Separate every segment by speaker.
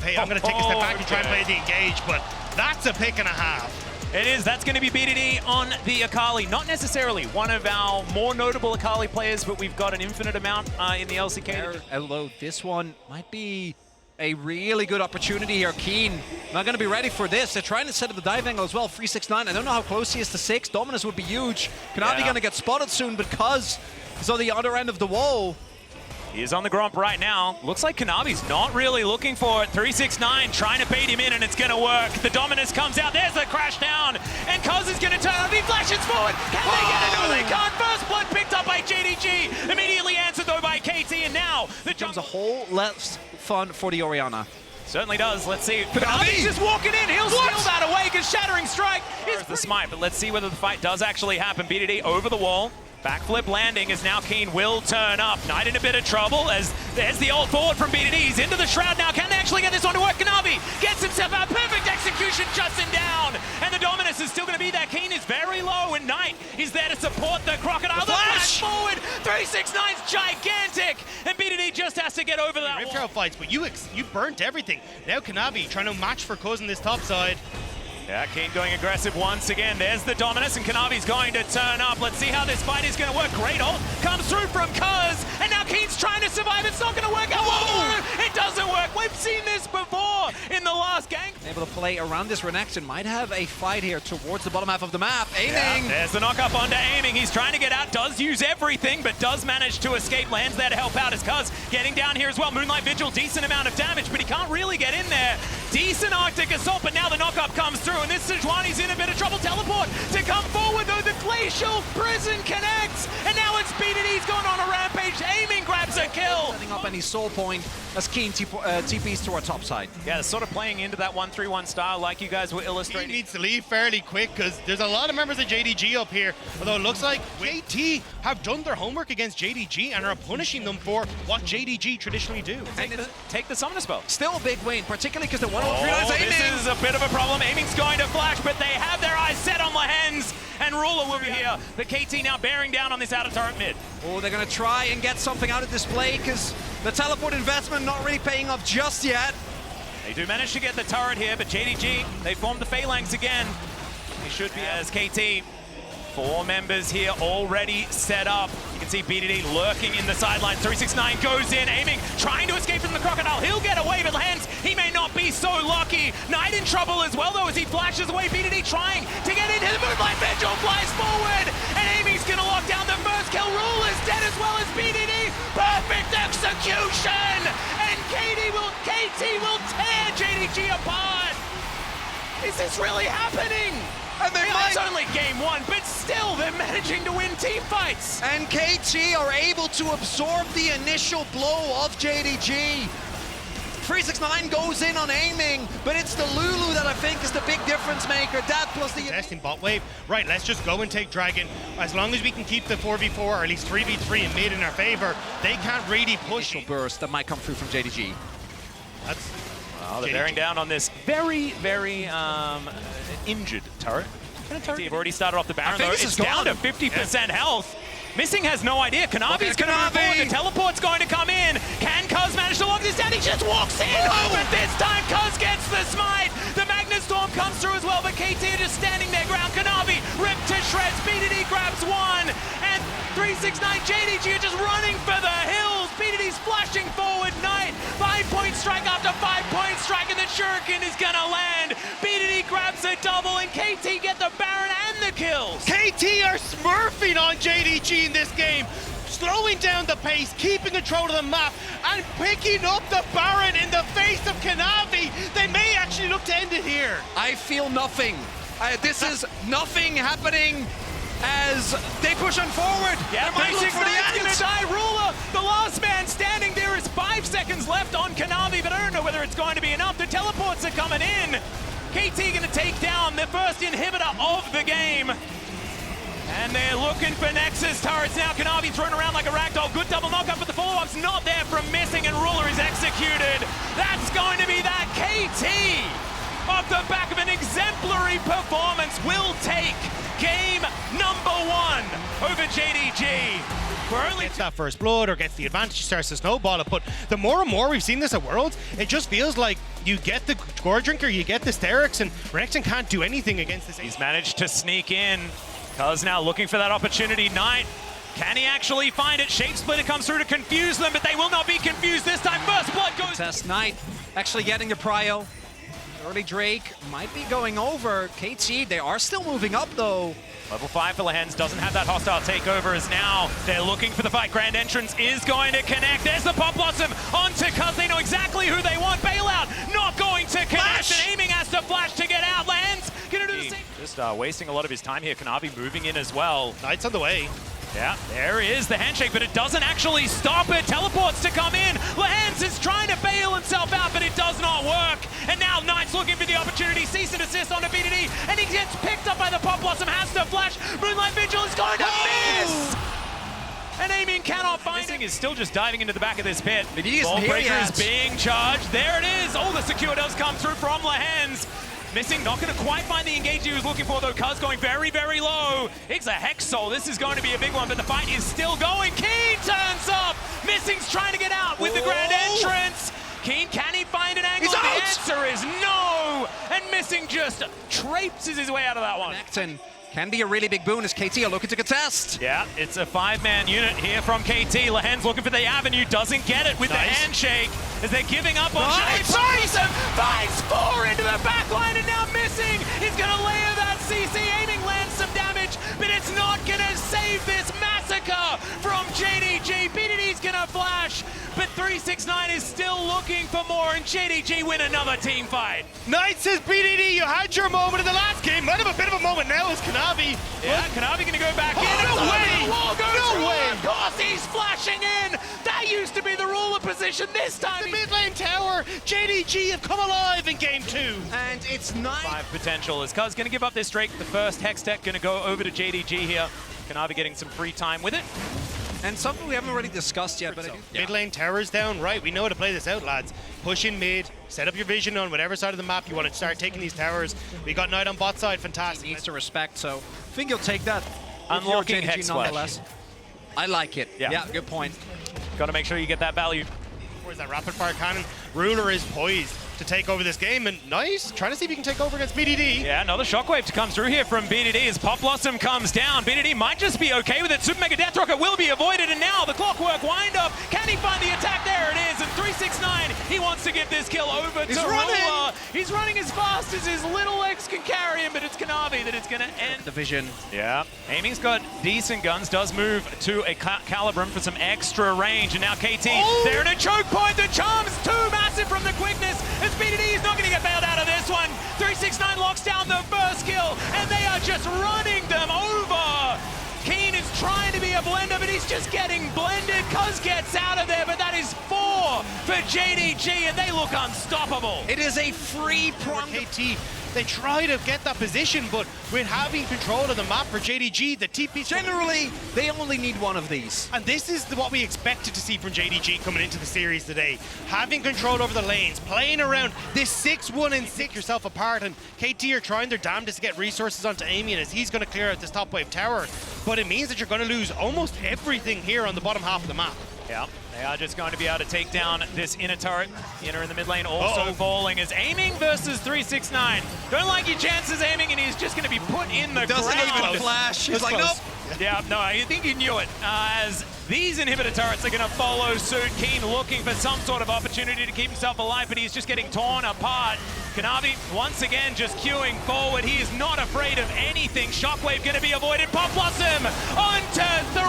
Speaker 1: hey, I'm going to take a step back and try and play the engage, but that's a pick and a half.
Speaker 2: It is. That's going to be BDD on the Akali. Not necessarily one of our more notable Akali players, but we've got an infinite amount in the LCK.
Speaker 3: Although this one might be a really good opportunity here. Keen not going to be ready for this. They're trying to set up the dive angle as well. 369. I don't know how close he is to 6. Dominus would be huge. Kanavi going to get spotted soon because he's on the other end of the wall.
Speaker 2: He is on the grump right now. Looks like Kanavi's not really looking for it. 369 trying to bait him in, and it's going to work. The Dominus comes out. There's the crash down. And Kaz is going to turn up. He flashes forward. Can they get it? No, they can't. First blood picked up by JDG. Immediately answered, though, by KT. And now the
Speaker 3: becomes a whole less fun for the Orianna.
Speaker 2: Certainly does. Let's see. Kanavi's just walking in. He'll steal that away because Shattering Strike is the smite. But let's see whether the fight does actually happen. BDD over the wall. Backflip landing as now Keen will turn up. Knight in a bit of trouble as there's the old forward from BDD. He's into the shroud now. Can they actually get this one to work? Kanavi gets himself out. Perfect execution, shuts him down. And the Dominus is still going to be there. Keen is very low, and Knight is there to support the Crocodile. The flash forward. 369's gigantic. And BDD just has to get over that
Speaker 1: Rift Trail fights, but you burnt everything. Now Kanavi trying to match for Kuz in this top side.
Speaker 2: Yeah, Keen going aggressive once again. There's the Dominus, and Kanavi's going to turn up. Let's see how this fight is going to work. Great ult comes through from Kuz, and now Keen's trying to survive. It's not going to work out. Whoa! It doesn't work. We've seen this before in the last gang.
Speaker 3: Able to play around this. Renekton might have a fight here towards the bottom half of the map. Aiming.
Speaker 2: Yeah, there's the knock up onto aiming. He's trying to get out, does use everything, but does manage to escape. Lands there to help out as Kuz getting down here as well. Moonlight Vigil, decent amount of damage, but he can't really get in there. Decent Arctic Assault, but now the knock up comes through, and this Sejuani's in a bit of trouble. Teleport to come forward, though. The Glacial Prison connects, and now it's BDD's going on a rampage. Aiming grabs a kill.
Speaker 3: Setting up any soul point as Keen TPs to our top side.
Speaker 2: Yeah, sort of playing into that 1-3-1 style like you guys were illustrating.
Speaker 1: He needs to leave fairly quick because there's a lot of members of JDG up here. Although it looks like KT have done their homework against JDG and are punishing them for what JDG traditionally do.
Speaker 2: Take the Summoner Spell.
Speaker 3: Still a big win, particularly because the 1-3-9's aiming.
Speaker 2: This is a bit of a problem. Aiming's going to flash, but they have their eyes set on Lehens, and Ruler will be here. The KT now bearing down on this outer turret mid.
Speaker 3: Oh, they're going to try and get something out of this play because the teleport investment not really paying off just yet.
Speaker 2: They do manage to get the turret here, but JDG, they formed the Phalanx again. They should be as KT. 4 members here already set up. You can see BDD lurking in the sidelines. 369 goes in, aiming, trying to escape from the Crocodile. He'll get away, but Lance, he may not be so lucky. Knight in trouble as well, though, as he flashes away. BDD trying to get into the Moonlight Vigil, flies forward, and aiming's gonna lock down the first kill. Rule is dead as well as BDD. Perfect execution! And KT will tear JDG apart. Is this really happening?
Speaker 3: And
Speaker 2: It's only game 1, but still they're managing to win team fights.
Speaker 3: And KT are able to absorb the initial blow of JDG. 369 goes in on aiming, but it's the Lulu that I think is the big difference maker. That plus the
Speaker 1: testing bot wave. Right, let's just go and take Dragon. As long as we can keep the 4v4 or at least 3v3 in mid in our favor, they can't really push.
Speaker 3: Burst that might come through from JDG.
Speaker 1: That's
Speaker 2: they're bearing down on this very, very injured turret. They've already started off the Baron, though. It's down to 50% health. Missing has no idea. Kanavi's going to move forward. The teleport's going to come in. Can Kuz manage to lock this down? He just walks in. But this time, Kuz gets the smite. The Magnet Storm comes through as well, but KT are just standing their ground. Kanavi ripped to shreds. BDD grabs one. And 369 JDG are just running for the hills. BDD's flashing forward. Knight, 5-point strike after 5-point strike, and the Shuriken is going to land. BDD grabs a double, and KT get the Baron and the kills.
Speaker 1: KT are smurfing on JDG in this game, slowing down the pace, keeping control of the map, and picking up the Baron in the face of Kanavi. They may actually look to end it here.
Speaker 3: I feel nothing. This is nothing happening as they push on forward.
Speaker 2: Yeah, my 6 gonna die. Ruler, the last man standing there, is 5 seconds left on Kanavi, but I don't know whether it's going to be enough. The teleports are coming in. KT gonna take down the first inhibitor of the game. And they're looking for Nexus turrets now. Kanavi thrown around like a ragdoll. Good double knockup, but the follow-up's not there from Missing, and Ruler is executed. That's going to be that. KT, off the back of an exemplary performance, will take game number 1 over JDG.
Speaker 1: Gets that first blood or gets the advantage, starts to snowball it, but the more and more we've seen this at Worlds, it just feels like you get the Gore Drinker, you get the Sterix, and Renekton can't do anything against this.
Speaker 2: He's managed to sneak in. Kaz now looking for that opportunity. Knight, can he actually find it? Shape Splitter comes through to confuse them, but they will not be confused this time. First blood goes.
Speaker 3: Test Knight actually getting the prio. Early Drake might be going over. KT, they are still moving up though.
Speaker 2: Level 5 for Lehens doesn't have that hostile takeover as now they're looking for the fight. Grand Entrance is going to connect. There's the Pop Blossom onto Kaz. They know exactly who they want. Bailout not going to connect.
Speaker 3: Flash!
Speaker 2: And aiming has to flash to get out. Lehens gonna do the same. Just wasting a lot of his time here. Kanavi moving in as well.
Speaker 1: Knight's on the way.
Speaker 2: Yeah, there is the handshake, but it doesn't actually stop it. Teleports to come in. Lehens is trying to bail himself out, but it does not work. And now Knight's looking for the opportunity. Cease and desist onto BDD, and he gets picked up by the Pop Blossom. Has to flash. Moonlight Vigil is going to miss. And aiming cannot find it. Is still just diving into the back of this pit. Ball breaker is being charged. There it is. Oh, the secure does come through from Lehens. Missing, not going to quite find the engage he was looking for though. Kaz going very, very low. It's a Hex Soul. This is going to be a big one, but the fight is still going. Keen turns up. Missing's trying to get out with the Grand Entrance. Keen, can he find an angle? The answer is no. And Missing just traipses his way out of that one.
Speaker 3: Renekton can be a really big boon as KT are looking to contest.
Speaker 2: Yeah, it's a 5-man unit here from KT. Lehens looking for the avenue, doesn't get it with the handshake as they're giving up on Shape. Finds 4 into the back line and now Missing. He's going to layer that CC, aiming lands some damage, but it's not going to save this massacre from JDG. BDD's going to flash, but 369 is still looking for more, and JDG win another team fight.
Speaker 1: Knight says, BDD, you had your moment in the last game. Might have a bit of a moment now as Kanavi.
Speaker 2: Yeah, Kanavi going to go back in.
Speaker 1: No way!
Speaker 2: No way! Of course he's flashing in. That used to be the ruler position. This time
Speaker 1: the mid lane tower. JDG have come alive in game 2.
Speaker 3: And it's Knight.
Speaker 2: 5 potential. Is Kaz going to give up this Drake? The first Hex Tech going to go over to JDG here. Kanavi getting some free time with it.
Speaker 3: And something we haven't already discussed yet, but
Speaker 1: mid lane towers down, right? We know how to play this out, lads. Push in mid, set up your vision on whatever side of the map you want to start taking these towers. We got Knight on bot side, fantastic.
Speaker 3: He needs to respect, so I think you'll take that.
Speaker 2: Unlocking Hex
Speaker 3: nonetheless. I like it. Yeah, good point.
Speaker 2: Got to make sure you get that value.
Speaker 1: Where's that rapid fire cannon? Ruler is poised to take over this game, and nice, trying to see if he can take over against BDD.
Speaker 2: Yeah, another shockwave to come through here from BDD as Pop Blossom comes down. BDD might just be okay with it. Super Mega Death Rocket will be avoided, and now the Clockwork wind up. Can he find the attack? There it is, and 369, he wants to get this kill over to Ruler. He's running as fast as his little legs can carry him, but it's Kanavi that it's going to end.
Speaker 3: The vision.
Speaker 2: Yeah, aiming's got decent guns, does move to a Calibrum for some extra range, and now KT, they're in a choke point. The charm's too massive from the quickness, as BDD is not going to get bailed out of this one. 369 locks down the first kill, and they are just running them over. Keen is trying to be a blender, but he's just getting blended. Kuz gets out of there, but that is 4 for JDG, and they look unstoppable.
Speaker 3: It is a free prong.
Speaker 1: KT, they try to get that position, but with having control of the map for JDG, the TP...
Speaker 3: Generally, they only need one of these.
Speaker 1: And this is what we expected to see from JDG coming into the series today. Having control over the lanes, playing around this 6-1 and 6 yourself apart, and KT are trying their damnedest to get resources onto Amian as he's going to clear out this top wave tower. But it means that you're going to lose almost everything here on the bottom half of the map.
Speaker 2: Yeah, they are just going to be able to take down this inner turret. Inner in the mid lane also falling as aiming versus 369. Don't like your chances aiming, and he's just going to be put in the
Speaker 3: Doesn't
Speaker 2: ground.
Speaker 3: even flash. He's like, nope.
Speaker 2: Yeah, no, I think he knew it. As these inhibitor turrets are going to follow suit. Keen looking for some sort of opportunity to keep himself alive, but he's just getting torn apart. Kanavi, once again, just queuing forward. He is not afraid of anything. Shockwave going to be avoided. Pop Blossom onto 3.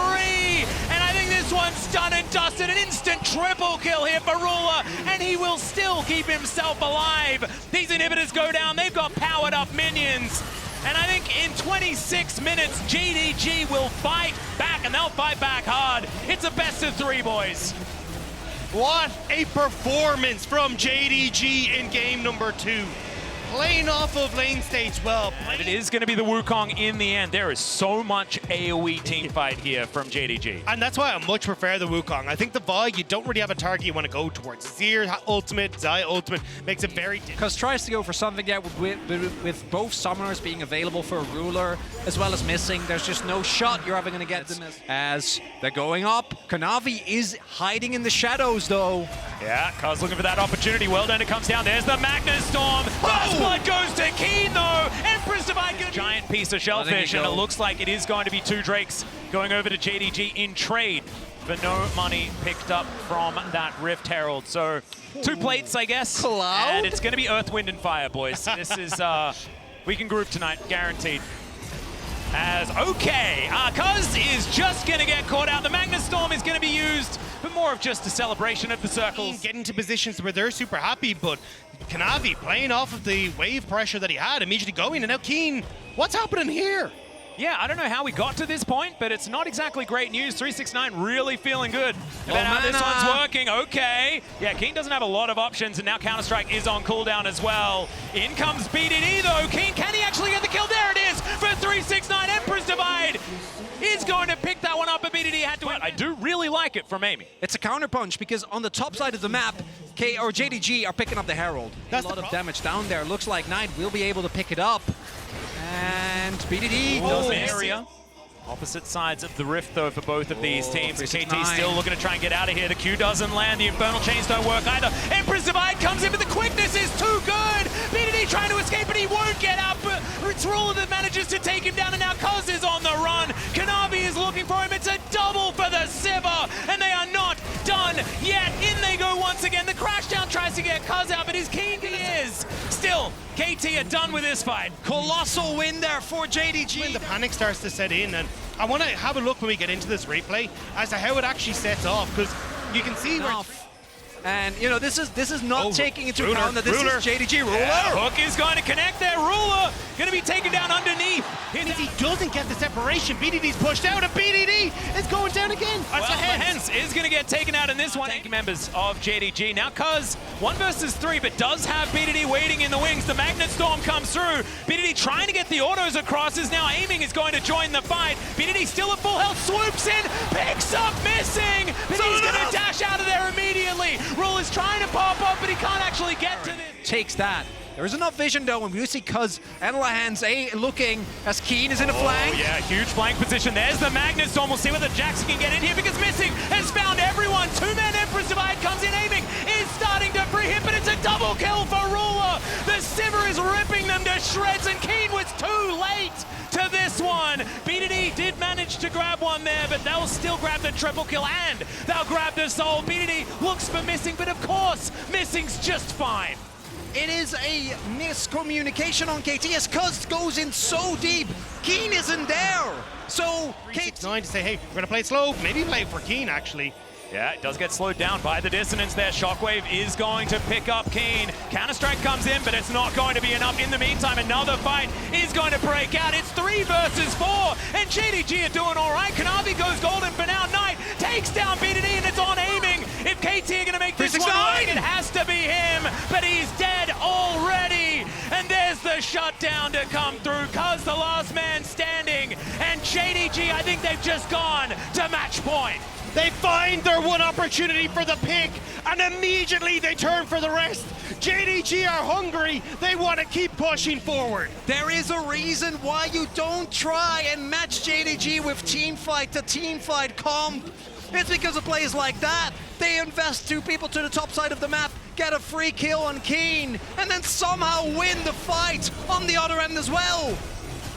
Speaker 2: And I think this one's done and dusted. An instant triple kill here for Ruler, and he will still keep himself alive. These inhibitors go down. They've got powered up minions. And I think in 26 minutes, JDG will fight back, and they'll fight back hard. It's a best of 3, boys.
Speaker 1: What a performance from JDG in game number 2. playing off of lane stage well.
Speaker 2: And it is going to be the Wukong in the end. There is so much AoE team fight here from JDG.
Speaker 1: And that's why I much prefer the Wukong. I think the Vi, you don't really have a target you want to go towards. Zir ultimate, Zai ultimate makes it very difficult.
Speaker 3: Because tries to go for something there with both summoners being available for a ruler as well as missing. There's just no shot you're ever going to get them as they're going up. Kanavi is hiding in the shadows though.
Speaker 2: Yeah, Kaz looking for that opportunity. Well done, it comes down. There's the Magnus Storm. First blood goes to Keen though. Empress Divide, giant piece of shellfish, and it looks like it is going to be 2 Drakes going over to JDG in trade for no money picked up from that Rift Herald. So 2 plates, I guess.
Speaker 3: Cloud?
Speaker 2: And it's going to be Earth, Wind, and Fire, boys. This is, we can group tonight, guaranteed. As, okay, Kaz is just going to get caught out. The Magnus Storm is going to be used, but more of just a celebration of the circles.
Speaker 1: Getting to positions where they're super happy, but Kanavi playing off of the wave pressure that he had, immediately going, and now Keen, what's happening here?
Speaker 2: Yeah, I don't know how we got to this point, but it's not exactly great news. 369 really feeling good about how this one's working. Okay. Yeah, Keen doesn't have a lot of options, and now Counter-Strike is on cooldown as well. In comes BDD though. Keen, can he actually get the kill? There it is for 369. Empress Divide is going to pick that one up, but BDD had to win. I do really like it from Amy.
Speaker 3: It's a counterpunch because on the top side of the map, JDG are picking up the Herald. That's a lot of damage down there. Looks like Knight will be able to pick it up. And BDD
Speaker 2: does area. Opposite sides of the rift, though, for both of these teams. KT still looking to try and get out of here. The Q doesn't land. The Infernal Chains don't work either. Empress Divide comes in, but the quickness is too good. BDD trying to escape, but he won't get out. But it's Ruler that manages to take him down, and now Kaz is on the run. Kanavi is looking for him. It's a double for the Sivir, and they are not done yet. In they go once again. The Crashdown tries to get Kaz out, but his King he is. Still, KT are done with this fight.
Speaker 3: Colossal win there for JDG.
Speaker 1: When the panic starts to set in, and I want to have a look when we get into this replay as to how it actually sets off, because you can see where...
Speaker 3: And, you know, this is not taking into account that this is JDG. Ruler!
Speaker 2: Yeah, Hook is going to connect there. Ruler going to be taken down underneath.
Speaker 1: If he doesn't get the separation, BDD's pushed out, and BDD is going down again.
Speaker 2: Hens is going to get taken out in this one. Thank you, members of JDG. Now, Kaz, 1 versus 3, but does have BDD waiting in the wings. The Magnet Storm comes through. BDD trying to get the autos across, is now aiming, is going to join the fight. BDD still at full health, swoops in, picks up missing, but he's going to dash out of there immediately. Rule is trying to pop up, but he can't actually get to this.
Speaker 3: Takes that. There is enough vision though, and we see Kaz and Lahan's looking as Keen is in a flank.
Speaker 2: Yeah, huge flank position. There's the Magnus Storm. We'll see whether Jackson can get in here because Missing has found everyone. 2-man Empress Divide comes in aiming, is starting to free hit, but it's a double kill for Ruler. The Sivir is ripping them to shreds, and Keen was too late to this one. BDD did manage to grab one there, but they'll still grab the triple kill, and they'll grab the soul. BDD looks for Missing, but of course, Missing's just fine.
Speaker 3: It is a miscommunication on KT as Kaz goes in so deep. Keen isn't there. So
Speaker 1: KT to say, hey, we're gonna play it slow. Maybe play it for Keen actually.
Speaker 2: Yeah, it does get slowed down by the dissonance there. Shockwave is going to pick up Keen. Counter-Strike comes in, but it's not going to be enough. In the meantime, another fight is going to break out. It's 3 versus 4, and JDG are doing all right. Kanavi goes golden for now. Knight takes down BDD, and it's on aiming. If KT are going to make this one work, it has to be him, but he's dead already. And there's the shutdown to come through. Kaz, the last man standing, and JDG, I think they've just gone to match point.
Speaker 1: They find their one opportunity for the pick, and immediately they turn for the rest. JDG are hungry. They want to keep pushing forward.
Speaker 3: There is a reason why you don't try and match JDG with teamfight to teamfight comp. It's because of plays like that. They invest 2 people to the top side of the map, get a free kill on Keen, and then somehow win the fight on the other end as well.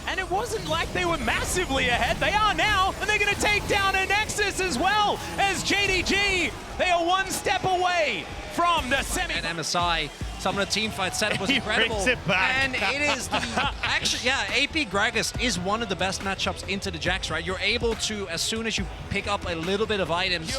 Speaker 2: And it wasn't like they were massively ahead. They are now, and they're going to take down a Nexus as well as JDG. They are 1 step away from the semi.
Speaker 3: And MSI, some of the team fight setup was incredible.
Speaker 1: Brings it back.
Speaker 3: And it is the actually, yeah, AP Gragas is one of the best matchups into the Jax, right? You're able to, as soon as you pick up a little bit of items.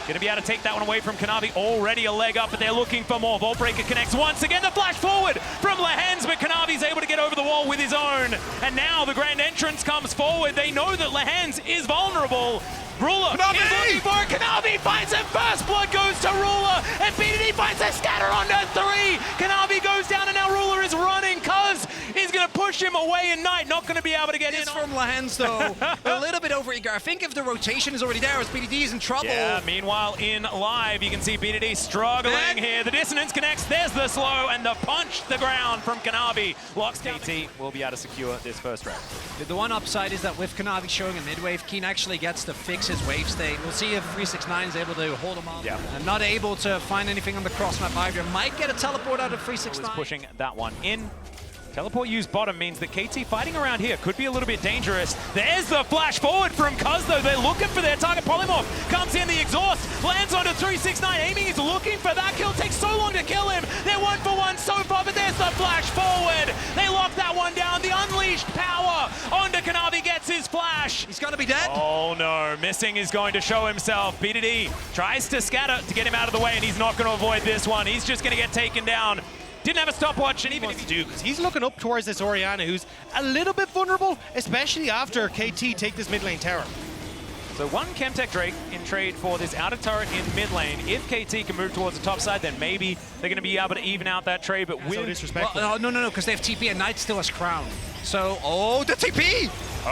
Speaker 2: Going to be able to take that one away from Kanavi. Already a leg up, but they're looking for more. Vaultbreaker connects once again. The flash forward from Lehens, but Kanavi's able to get over the wall with his own. And now the grand entrance comes forward. They know that Lehens is vulnerable. Ruler is looking for it. Kanavi finds it. First blood goes to Ruler, and BDD finds a scatter onto 3. Kanavi goes down, and now Ruler is right pushed him away, and Knight not going to be able to get in.
Speaker 3: From Lahens, though, a little bit overeager. I think if the rotation is already there, as BDD is in trouble.
Speaker 2: Yeah, meanwhile, in live, you can see BDD struggling here. The dissonance connects, there's the slow, and the punch the ground from Kanavi. Locks KT will be able to secure this first round.
Speaker 3: The one upside is that with Kanavi showing a mid-wave, Keen actually gets to fix his wave state. We'll see if 369 is able to hold him on.
Speaker 2: Yeah.
Speaker 3: And not able to find anything on the cross map either. Might get a teleport out of 369.
Speaker 2: Pushing that one in. Teleport used bottom means that KT fighting around here could be a little bit dangerous. There's the flash forward from Kaz, though. They're looking for their target. Polymorph comes in, the exhaust lands onto 369. Aiming is looking for that kill. Takes so long to kill him. They're 1-for-1 so far, but there's the flash forward. They lock that one down. The unleashed power onto Kanavi gets his flash.
Speaker 3: He's going to be dead.
Speaker 2: Oh no, Missing is going to show himself. BDD tries to scatter to get him out of the way, and he's not going to avoid this one. He's just going to get taken down. Didn't have a stopwatch, and even if he
Speaker 1: do, because he's looking up towards this Orianna, who's a little bit vulnerable, especially after KT take this mid lane tower.
Speaker 2: So one Chemtech Drake in trade for this outer turret in mid lane. If KT can move towards the top side, then maybe they're going to be able to even out that trade, but
Speaker 1: so disrespectful.
Speaker 3: Well, no, because they have TP and Knight still has Crown. So, oh, the TP!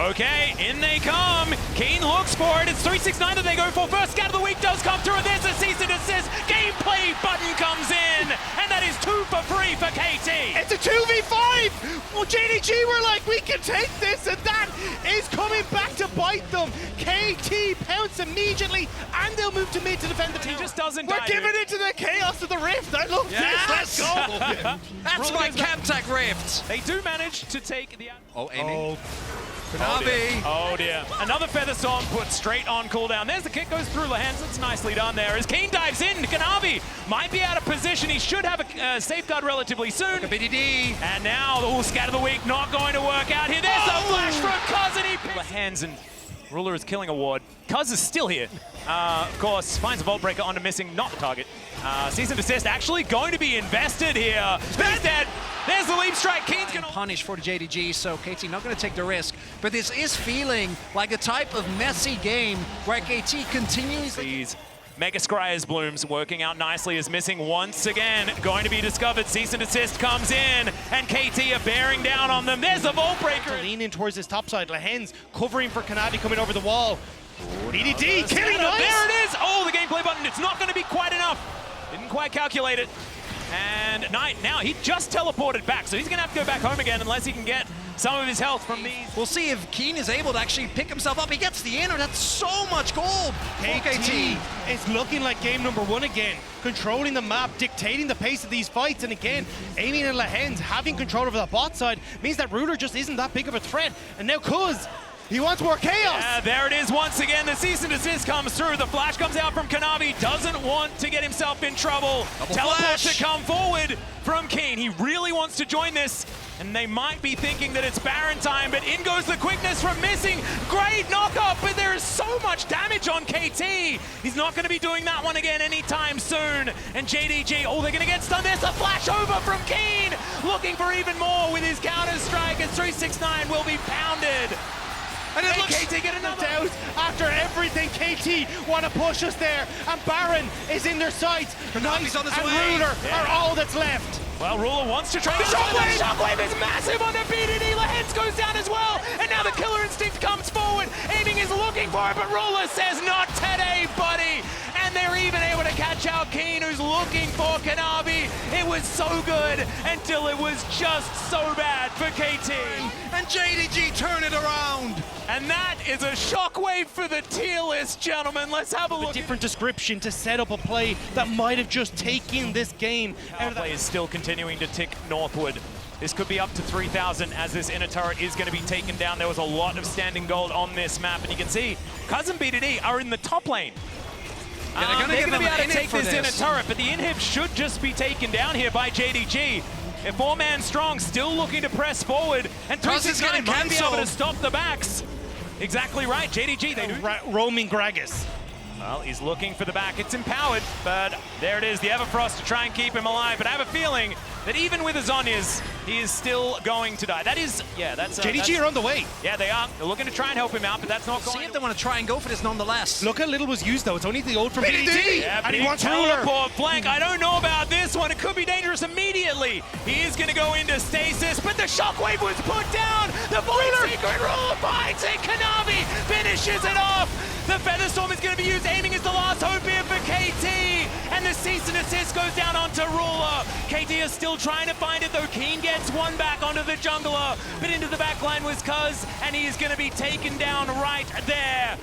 Speaker 2: Okay, in they come. Keen looks for it. It's 369 that they go for first. Scatter the week does come through, and there's a cease and desist. Gameplay button comes in, and that is 2 for free for KT.
Speaker 1: It's a 2v5! Well, JDG were like, we can take this, and that is coming back to bite them. KT pounce immediately, and they'll move to mid to defend the team.
Speaker 2: He just doesn't
Speaker 1: We're
Speaker 2: die,
Speaker 1: giving
Speaker 2: dude.
Speaker 1: it to the chaos of the Rift. I love this. Let's go.
Speaker 3: That's my Chemtech Rift.
Speaker 2: They do manage to take the...
Speaker 3: Oh, aiming.
Speaker 2: Kanavi. Oh dear. Another Feather Storm put straight on cooldown. There's the kick, goes through Lahens. It's nicely done there. As Keen dives in, Kanavi might be out of position. He should have a safeguard relatively soon.
Speaker 3: BDD.
Speaker 2: And now, Scatter the Weak not going to work out here. There's a flash from Kaz, and he picks Lahens, and Ruler is killing a ward. Kaz is still here. Of course, finds a Vault Breaker onto Missing, not the target. Cease and desist actually going to be invested here. He's dead. There's the leap strike. Keen's gonna
Speaker 3: punish for the JDG, so KT not going to take the risk. But this is feeling like a type of messy game where KT continues.
Speaker 2: These Mega Scryer's blooms working out nicely as Missing once again going to be discovered. Cease and desist comes in, and KT are bearing down on them. There's a Vault Breaker.
Speaker 1: Lean in towards this top side. Lahens covering for Kanavi coming over the wall. BDD killing nice.
Speaker 2: There it is. Oh, the gameplay button. It's not going to be quite enough. Didn't quite calculate it. And Knight, now he just teleported back, so he's going to have to go back home again unless he can get some of his health from these.
Speaker 3: We'll see if Keen is able to actually pick himself up. He gets the inner. That's so much gold.
Speaker 1: KT is looking like game number 1 again. Controlling the map, dictating the pace of these fights, and again, Aiming and Lahens having control over the bot side means that Ruler just isn't that big of a threat. And now Kuz, he wants more chaos.
Speaker 2: Yeah, there it is once again. The cease and desist comes through. The flash comes out from Kanavi. Doesn't want to get himself in trouble. Teleport to come forward from Keen. He really wants to join this, and they might be thinking that it's Baron time, but in goes the quickness from Missing. Great knockup, but there is so much damage on KT. He's not going to be doing that one again anytime soon. And JDG, oh, they're going to get stunned. There's a flash over from Keen. Looking for even more with his counter-strike as 369 will be pounded.
Speaker 1: And it looks KT get another out after everything. KT want to push us there, and Baron is in their sights. Knight
Speaker 3: on his
Speaker 1: and
Speaker 3: way.
Speaker 1: Ruler are all that's left.
Speaker 2: Well, Ruler wants to try
Speaker 1: The shockwave!
Speaker 2: The shockwave is massive on the BDD. Lahens goes down as well, and now the Killer Instinct comes forward. Aiming is looking for it, but Ruler says, not today, buddy. And they're even able to catch out Keen, who's looking for Kanavi. It was so good until it was just so bad for KT.
Speaker 3: And JDG turn it around.
Speaker 2: And that is a shockwave for the tier list, gentlemen. Let's have a look.
Speaker 1: A different description to set up a play that might have just taken this game.
Speaker 2: Our play is still continuing to tick northward. This could be up to 3,000 as this inner turret is going to be taken down. There was a lot of standing gold on this map, and you can see Kaz and BDD are in the top lane.
Speaker 3: Yeah,
Speaker 2: they're going to be able to take this
Speaker 3: inner
Speaker 2: inner turret, but the inhib should just be taken down here by JDG. If 4-man strong, still looking to press forward, and 369 might be able to stop the backs. Exactly right, JDG, they do.
Speaker 1: Roaming Gragas.
Speaker 2: Well, he's looking for the back. It's empowered, but there it is, the Everfrost to try and keep him alive. But I have a feeling that even with his Zhonya's, he is still going to die. That is, yeah, that's...
Speaker 1: JDG are on the way.
Speaker 2: Yeah, they are. They're looking to try and help him out, but that's not going
Speaker 3: See if they want to try and go for this nonetheless.
Speaker 1: Look how little was used, though. It's only the ult from JDG.
Speaker 2: Yeah,
Speaker 1: and he wants Ruler.
Speaker 2: teleport flank. I don't know about this one. It could be dangerous immediately. He is going to go into stasis, but the shockwave was put down. The Void Secret Ruler finds it. Kanavi finishes it off. The Featherstorm is going to be used. Aiming is the last hope here for KT. And the cease and assist goes down onto Ruler. KT is still trying to find it, though. Keen gets one back onto the jungler. But into the back line was Kaz, and he is going to be taken down right there.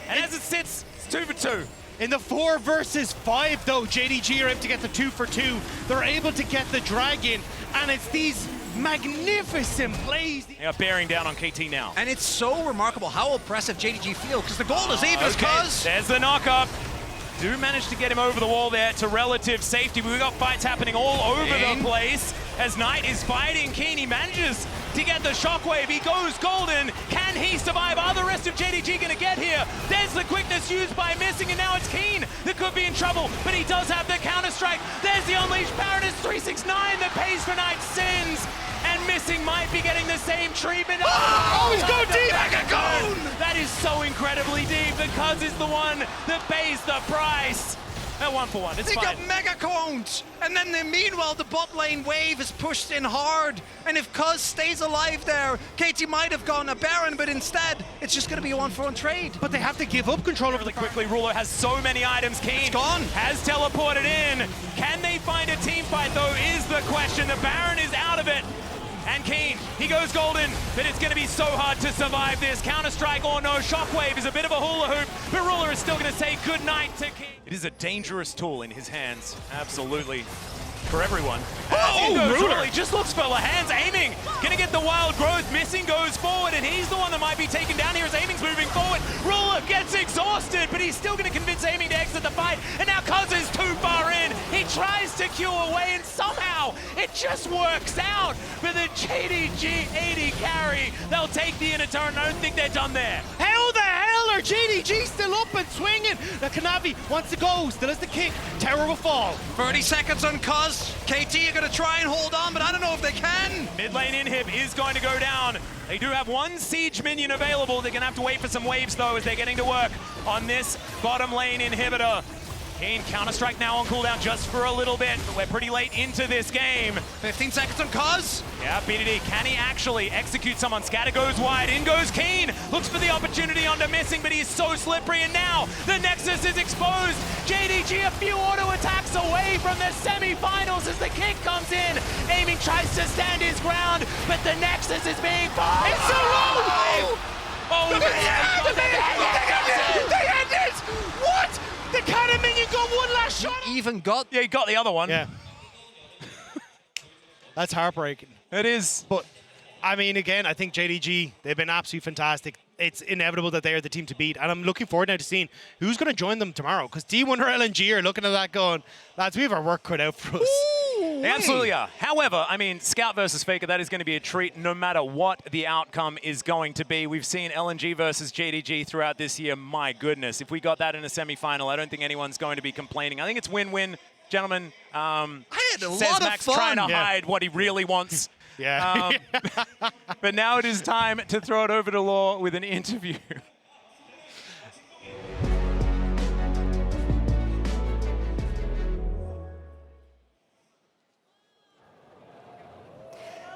Speaker 2: And as it sits, it's 2 for 2.
Speaker 1: In the 4 versus 5, though, JDG are able to get the 2 for 2. They're able to get the dragon, and it's these magnificent plays.
Speaker 2: They are bearing down on KT now.
Speaker 3: And it's so remarkable how oppressive JDG feel, because the goal is even as Kaz.
Speaker 2: There's the knock-up. Do manage to get him over the wall there to relative safety. We've got fights happening all over the place. As Knight is fighting Keen, he manages to get the shockwave. He goes golden. Can he survive? Are the rest of JDG going to get here? There's the quickness used by Missing, and now it's Keen that could be in trouble, but he does have the counter-strike. There's the Unleashed Paradise 369 that pays for Knight's sins. And Missing might be getting the same treatment.
Speaker 1: Oh, he's going deep!
Speaker 2: That is so incredibly deep. The Kaz is the one that pays the price. 1 for 1, it's fine.
Speaker 3: They got mega cones, and then meanwhile the bot lane wave is pushed in hard, and if Kaz stays alive there, KT might have gone a Baron, but instead it's just going to be a 1-for-1 trade.
Speaker 1: But they have to give up control over
Speaker 2: Really quickly, Ruler has so many items. Keen
Speaker 3: It's gone.
Speaker 2: has teleported in. Can they find a team fight, though, is the question. The Baron is out of it. And Keen, he goes golden, but it's going to be so hard to survive this. Counter-strike or no, Shockwave is a bit of a hula hoop, but Ruler is still going to say goodnight to Keen. It is a dangerous tool in his hands, absolutely, for everyone. Ruler! He just looks for the hands, aiming, going to get the wild growth. Missing goes forward, and he's the one that might be taken down here as Aiming's moving forward. Ruler gets exhausted, but he's still going to convince Aiming to exit the fight, and now Kaz is too far in. He tries to queue away, and somehow it just works out for the JDG 80 carry. They'll take the inner turret, and I don't think they're done there.
Speaker 1: How the hell are JDG still up and swinging? Now Kanavi wants to go, still has the kick. Tower will fall.
Speaker 3: 30 seconds on Kaz. KT are going to try and hold on, but I don't know if they can.
Speaker 2: Mid lane inhib is going to go down. They do have 1 siege minion available. They're going to have to wait for some waves, though, as they're getting to work on this bottom lane inhibitor. Keen Counter-Strike now on cooldown just for a little bit, but we're pretty late into this game.
Speaker 3: 15 seconds on Kaz.
Speaker 2: Yeah, BDD, can he actually execute someone? Scatter goes wide, in goes Keen. Looks for the opportunity onto Missing, but he's so slippery, and now the Nexus is exposed. JDG a few auto attacks away from the semi-finals as the kick comes in. Aiming tries to stand his ground, but the Nexus is being fired.
Speaker 1: It's so low!
Speaker 2: Oh,
Speaker 1: Look at that! They end it! What? The cannon minion got 1 last shot!
Speaker 3: Even got...
Speaker 2: Yeah, he got the other one.
Speaker 1: Yeah. That's heartbreaking.
Speaker 2: It is.
Speaker 1: But, I mean, again, I think JDG, they've been absolutely fantastic. It's inevitable that they are the team to beat. And I'm looking forward now to seeing who's going to join them tomorrow. Because D1 or LNG are looking at that going, lads, we have our work cut out for us.
Speaker 2: They absolutely are. However, I mean, Scout versus Faker, that is going to be a treat no matter what the outcome is going to be. We've seen LNG versus JDG throughout this year. My goodness, if we got that in a semi-final, I don't think anyone's going to be complaining. I think it's win-win. Gentlemen,
Speaker 3: I had a
Speaker 2: says
Speaker 3: lot
Speaker 2: Max
Speaker 3: of fun.
Speaker 2: trying to hide what he really wants.
Speaker 1: Yeah.
Speaker 2: But now it is time to throw it over to Law with an interview.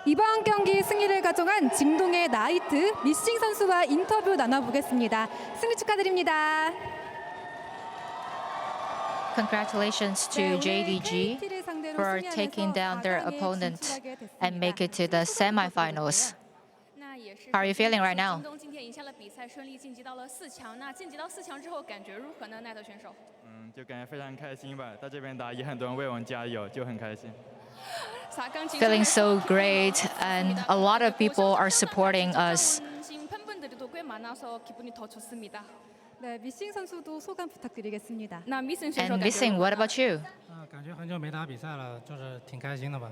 Speaker 4: 이번 경기 승리를 가져간 진동의 나이트 미싱 선수와 인터뷰 나눠보겠습니다. 승리 축하드립니다.
Speaker 5: Congratulations to JDG for taking down their opponent and make it to the semifinals. How are you feeling right now?
Speaker 4: 今天赢下了比赛，顺利晋级到了4强。那晋级到4强之后，感觉如何呢？奈特选手？
Speaker 6: 就感觉非常开心吧。到这边打也很多人为我们加油，就很开心。
Speaker 5: Feeling so great, and a lot of people are supporting us.
Speaker 4: 네, 미싱 선수도 소감 부탁드리겠습니다.
Speaker 5: And Missing, what about you?
Speaker 7: 感觉很久没打比赛了，就是挺开心的吧。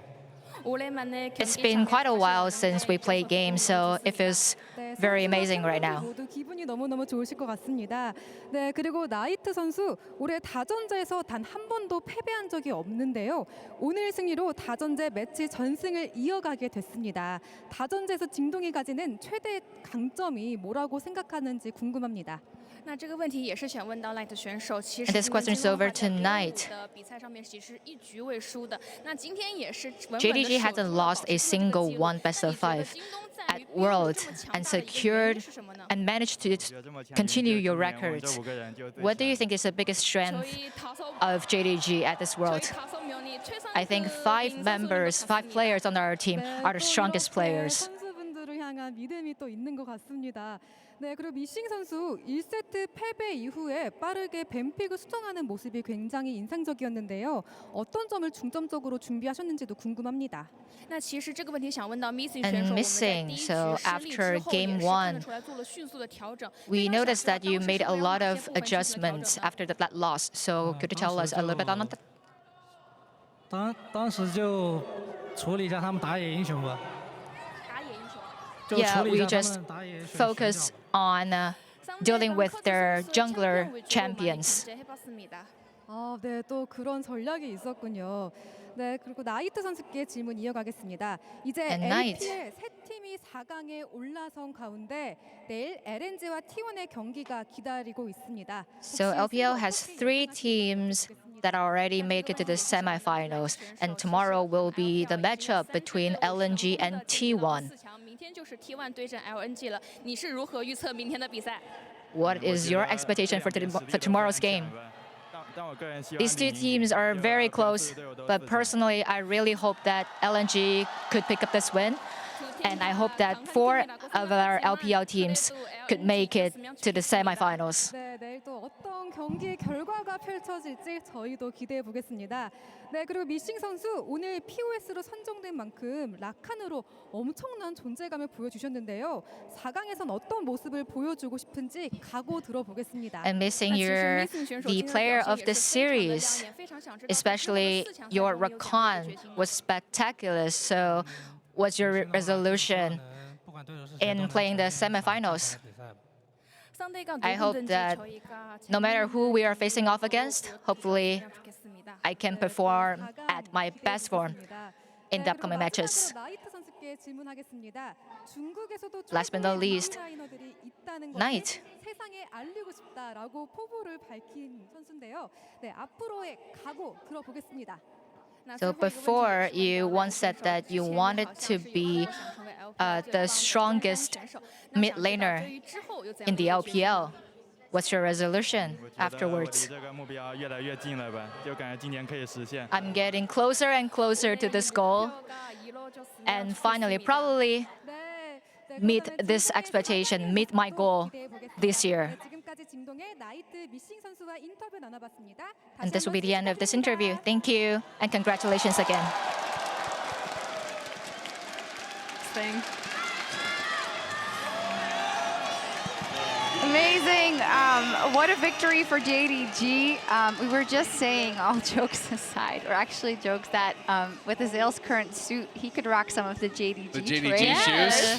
Speaker 5: It's been quite a while since we played games, so it feels very amazing right now.
Speaker 4: 모두 기분이 너무너무 좋으실 것 같습니다. 네, 그리고 나이트 선수 올해 다전제에서 단 한 번도 패배한 적이 없는데요. 오늘 승리로 다전제 매치 전승을 이어가게 됐습니다. 다전제에서 징동이 가지는 최대 강점이 뭐라고 생각하는지 궁금합니다.
Speaker 8: 那这个问题也是想问到 Light 选手，其
Speaker 5: And
Speaker 8: 实
Speaker 5: this question is over tonight.
Speaker 8: 的比赛上面其实一局未输的，那今天也是稳稳地
Speaker 5: JDG
Speaker 8: 守
Speaker 5: hasn't
Speaker 8: 住了
Speaker 5: lost
Speaker 8: 保
Speaker 5: a
Speaker 8: 持住这个
Speaker 5: single
Speaker 8: 记录。
Speaker 5: one best
Speaker 8: 那
Speaker 5: of
Speaker 8: 你觉得
Speaker 5: five
Speaker 8: 京东在
Speaker 5: at
Speaker 8: 于并没有
Speaker 5: World
Speaker 8: 这么强
Speaker 5: and
Speaker 8: 大的一个原
Speaker 5: secured
Speaker 8: 因是什么呢？
Speaker 5: and managed to
Speaker 6: 觉得这么强
Speaker 5: continue
Speaker 6: 赢
Speaker 5: your
Speaker 6: 这今年我们
Speaker 5: records.
Speaker 6: 这5个人就最
Speaker 5: What do
Speaker 6: 强
Speaker 5: you think is the biggest
Speaker 8: 所
Speaker 5: strength
Speaker 8: 以陶搜
Speaker 5: of JDG at this
Speaker 8: 所以
Speaker 5: world?
Speaker 8: 陶搜苗你吹上
Speaker 5: I think
Speaker 8: 个
Speaker 5: five
Speaker 8: 名声所有人都
Speaker 5: members,
Speaker 8: 卡
Speaker 5: five
Speaker 8: 死你的。
Speaker 5: players on our team
Speaker 4: 네,
Speaker 5: are the
Speaker 4: 또
Speaker 5: strongest
Speaker 4: 이렇게
Speaker 5: players.
Speaker 4: 선수분들을 향한 믿음이 또 있는 것 같습니다. 네, 그리고 미싱 선수 1세트 패배 이후에 빠르게 뱀픽을 수정하는 모습이 굉장히 인상적이었는데요. 어떤 점을 중점적으로 준비하셨는지도 궁금합니다.
Speaker 8: 那其实这个问题想问到 Missing
Speaker 5: And
Speaker 8: 选手，我们在
Speaker 5: Missing,
Speaker 8: 第一局
Speaker 5: so
Speaker 8: 失利
Speaker 5: after
Speaker 8: 之后
Speaker 5: game
Speaker 8: 也是看
Speaker 5: one,
Speaker 8: 得出来做了迅速的调整。
Speaker 5: We
Speaker 8: 非常想
Speaker 5: noticed
Speaker 8: 知道
Speaker 5: that you
Speaker 8: 当时
Speaker 5: made
Speaker 8: 是
Speaker 5: a
Speaker 8: 会有
Speaker 5: lot
Speaker 8: 哪
Speaker 5: of
Speaker 8: 些部分进行了调
Speaker 5: adjustments
Speaker 8: 整呢？
Speaker 5: after that loss. So could you tell us a little bit on that?
Speaker 7: 当时就处理一下他们打野英雄吧，
Speaker 8: 打野英雄。
Speaker 7: 就
Speaker 5: Yeah,
Speaker 7: 处理
Speaker 5: we
Speaker 7: 一下他
Speaker 5: just
Speaker 7: 们打野选
Speaker 5: focus on dealing with their jungler champions.
Speaker 4: 네, 또 그런 전략이 있었군요. 네, 그리고 나이트 선수께 질문 이어가겠습니다. 이제
Speaker 5: And Knight.
Speaker 4: LPL 세 팀이 4강에 올라선 가운데 내일 LNG와 T1의 경기가 기다리고 있습니다.
Speaker 5: So LPL has 3 teams that already make it to the semifinals, and tomorrow will be the matchup between LNG and T1.
Speaker 8: 明天就是 T1 对阵 LNG 了，你是如何预测明天的比赛？
Speaker 5: What is your expectation for tomorrow's game?
Speaker 6: 但我个人希望
Speaker 5: These two
Speaker 6: 领
Speaker 5: teams are
Speaker 6: 因为
Speaker 5: very
Speaker 6: 各
Speaker 5: close,
Speaker 6: 自队友都
Speaker 5: but
Speaker 6: 是
Speaker 5: personally, I really hope that LNG could pick up this win. And I hope that 4 of our LPL teams could make it to the semifinals.
Speaker 4: 네, 내일 또 어떤 경기 결과가 펼쳐질지 저희도 기대해 보겠습니다. 네, 그리고 미싱 선수 오늘 POS로 선정된 만큼 라칸으로 엄청난 존재감을 보여주셨는데요. 4강에선 어떤 모습을 보여주고 싶은지 각오 들어보겠습니다.
Speaker 5: And Missing, you're the player of the series, especially your Rakan was spectacular. So what's your resolution in playing the semifinals? I hope that no matter who we are facing off against, hopefully I can perform at my best form in the upcoming matches. Last but not least, Knight.
Speaker 4: 세상에 알리고 싶다라고 포부를 밝힌 선수인데요. 네, 앞으로의 각오 들어보겠습니다.
Speaker 5: So before, you once said that you wanted to be the strongest mid laner in the LPL. What's your resolution
Speaker 6: 我觉得
Speaker 5: afterwards?
Speaker 6: 我离这个目标越来越近了吧，就感觉今年可以实现。
Speaker 5: I'm getting closer and closer to this goal, and finally, probably meet this expectation, meet my goal this year. And this will be the end of this interview. Thank you, and congratulations again.
Speaker 9: Amazing. What a victory for JDG. We were just saying, all jokes aside, or actually jokes that with his Ail's current suit, he could rock some of the JDG
Speaker 10: The JDG
Speaker 9: trades.
Speaker 10: shoes?